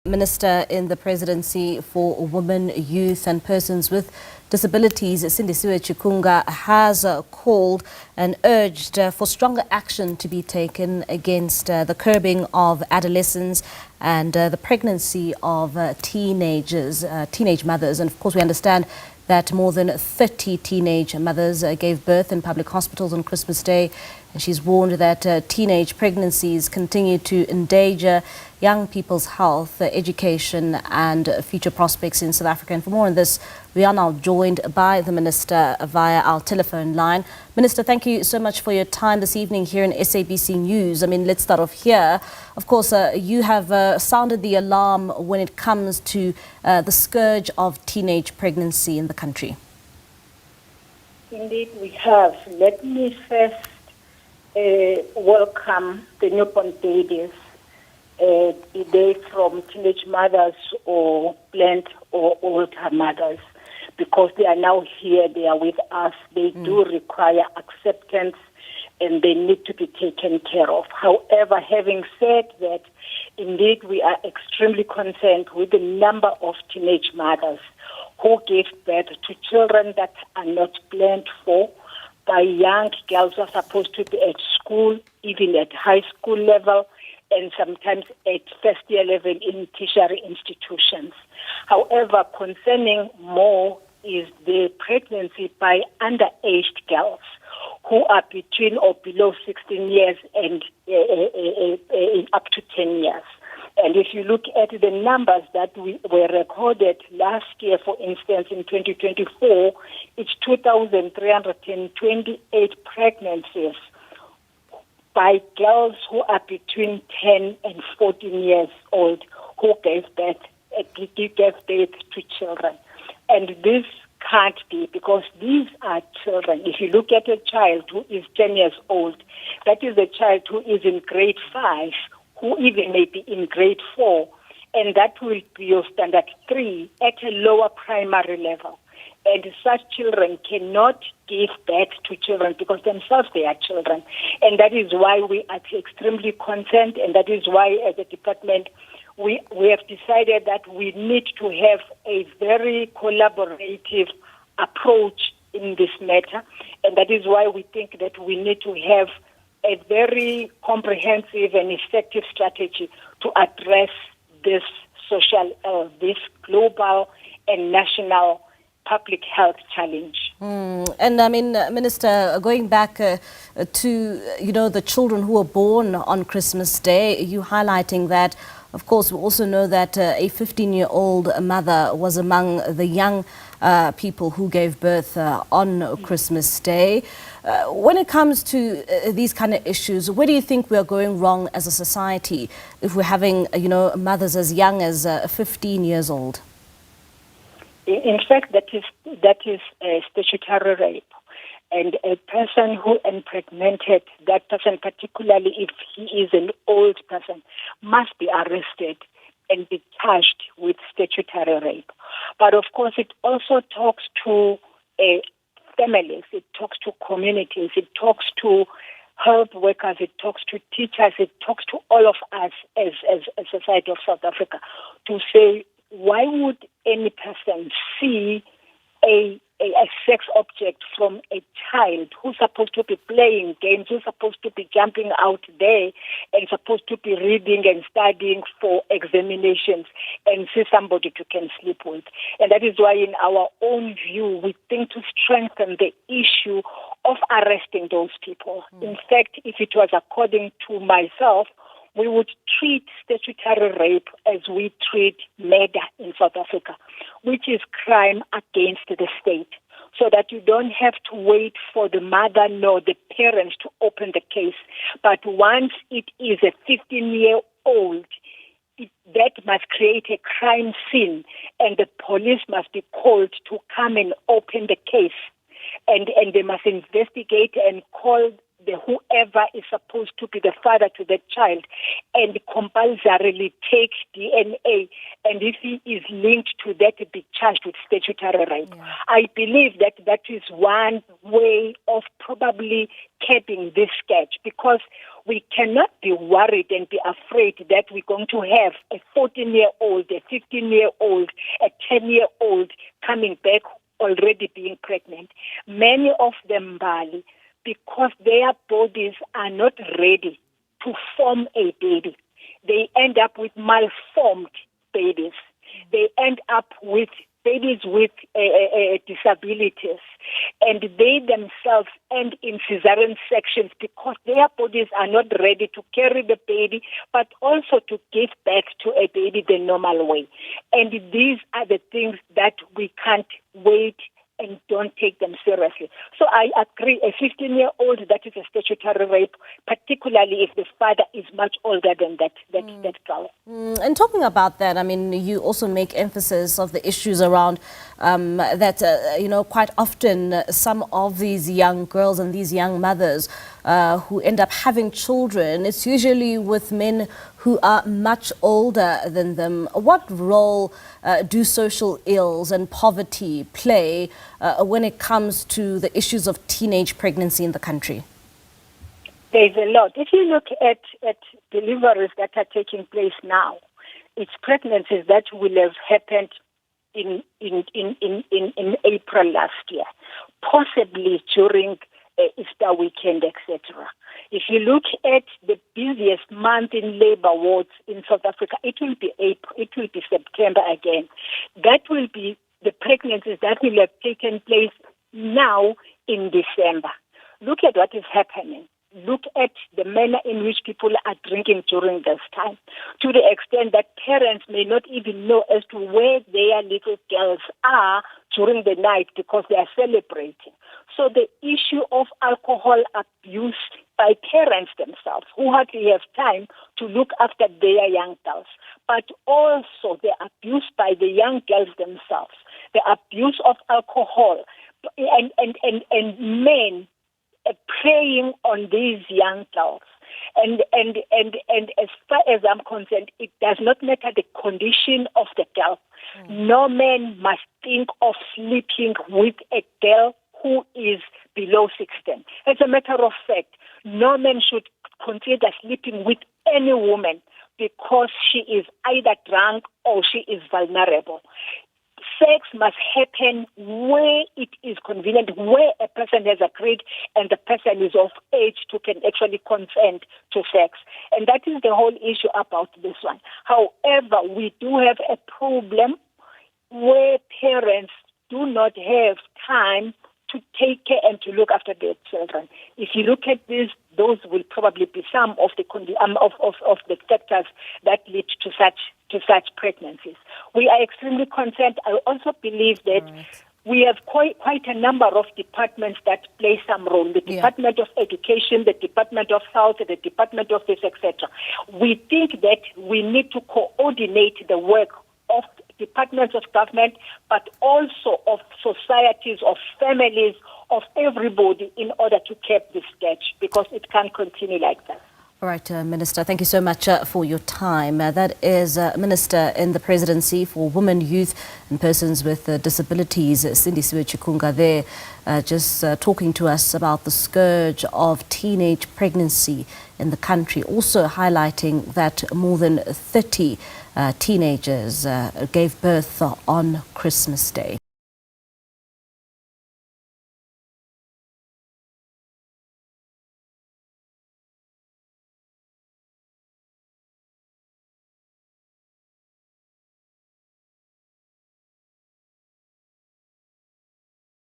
Minister in the Presidency for Women, Youth and Persons with Disabilities, Sindisiwe Chikunga, has called and urged for stronger action to be taken against the curbing of adolescents and the pregnancy of teenage mothers. And of course, we understand that more than 30 teenage mothers gave birth in public hospitals on Christmas Day. And she's warned that teenage pregnancies continue to endanger young people's health, education and future prospects in South Africa. And for more on this, we are now joined by the Minister via our telephone line. Minister, thank you so much for your time this evening here in SABC News. Let's start off here. Of course, you have sounded the alarm when it comes to the scourge of teenage pregnancy in the country. Indeed, we have. Let me first welcome the newborn babies, be they from teenage mothers or planned or older mothers, because they are now here, they are with us. They do require acceptance and they need to be taken care of. However, having said that, indeed we are extremely concerned with the number of teenage mothers who give birth to children that are not planned for, by young girls who are supposed to be at school, even at high school level, and sometimes at first year level in tertiary institutions. However, concerning more is the pregnancy by underaged girls who are between or below 16 years and up to 10 years. And if you look at the numbers that were recorded last year, for instance, in 2024, it's 2,328 pregnancies by girls who are between 10 and 14 years old who gave birth to children. And this can't be, because these are children. If you look at a child who is 10 years old, that is a child who is in grade 5, who even may be in grade 4, and that will be your standard 3 at a lower primary level. And such children cannot give birth to children because themselves they are children. And that is why we are extremely concerned, and that is why as a department we have decided that we need to have a very collaborative approach in this matter. And that is why we think that we need to have a very comprehensive and effective strategy to address this this global and national public health challenge. And Minister, going back to the children who were born on Christmas Day, you highlighting that, of course, we also know that a 15-year-old mother was among the young people who gave birth on Christmas Day. When it comes to these kind of issues, where do you think we are going wrong as a society if we're having, mothers as young as 15 years old? In fact, that is a statutory rape. And a person who impregnated that person, particularly if he is an old person, must be arrested and be charged with statutory rape. But of course, it also talks to families, it talks to communities, it talks to health workers, it talks to teachers, it talks to all of us as a society of South Africa to say, why would any person see a sex object from a child who's supposed to be playing games, who's supposed to be jumping out there and supposed to be reading and studying for examinations, and see somebody you can sleep with? And that is why in our own view, we think to strengthen the issue of arresting those people. In fact, if it was according to myself, we would treat statutory rape as we treat murder in South Africa, which is crime against the state, so that you don't have to wait for the mother nor the parents to open the case. But once it is a 15-year-old, that must create a crime scene, and the police must be called to come and open the case. And they must investigate and call whoever is supposed to be the father to the child and compulsorily take DNA, and if he is linked to that, be charged with statutory rape. Yeah. I believe that is one way of probably capping this sketch, because we cannot be worried and be afraid that we're going to have a 14-year-old, a 15-year-old, a 10-year-old coming back already being pregnant. Many of them, Bali, because their bodies are not ready to form a baby. They end up with malformed babies. They end up with babies with disabilities, and they themselves end in cesarean sections because their bodies are not ready to carry the baby, but also to give birth to a baby the normal way. And these are the things that we can't wait and don't take them seriously. So I agree, a 15-year-old, that is a statutory rape, particularly if the father is much older than that girl. And talking about that, I mean, you also make emphasis of the issues around that, quite often some of these young girls and these young mothers who end up having children, it's usually with men who are much older than them. What role do social ills and poverty play when it comes to the issues of teenage pregnancy in the country? There's a lot. If you look at deliveries that are taking place now, it's pregnancies that will have happened in April last year, possibly during Easter weekend, etc. If you look at the busiest month in labor wards in South Africa, it will be April, it will be September again. That will be the pregnancies that will have taken place now in December. Look at what is happening. Look at the manner in which people are drinking during this time, to the extent that parents may not even know as to where their little girls are during the night because they are celebrating. So the issue of alcohol abuse by parents themselves, who hardly have time to look after their young girls, but also the abuse by the young girls themselves, the abuse of alcohol, and men preying on these young girls. And as far as I'm concerned, it does not matter the condition of the girl. No man must think of sleeping with a girl who is below 16. As a matter of fact, no man should consider sleeping with any woman because she is either drunk or she is vulnerable. Sex must happen where it is convenient, where a person has agreed and the person is of age to can actually consent to sex. And that is the whole issue about this one. However, we do have a problem where parents do not have time to take care and to look after their children. If you look at this, those will probably be some of the factors that lead to such pregnancies. We are extremely concerned. I also believe that we have quite a number of departments that play some role. The Department of Education, the Department of Health, the Department of this, etc. We think that we need to coordinate the work of departments of government, but also of societies, of families, of everybody in order to keep this sketch, because it can't continue like that. All right, Minister, thank you so much for your time. That is Minister in the Presidency for Women, Youth and Persons with Disabilities, Sindisiwe Chikunga there, just talking to us about the scourge of teenage pregnancy in the country, also highlighting that more than 30 teenagers gave birth on Christmas Day.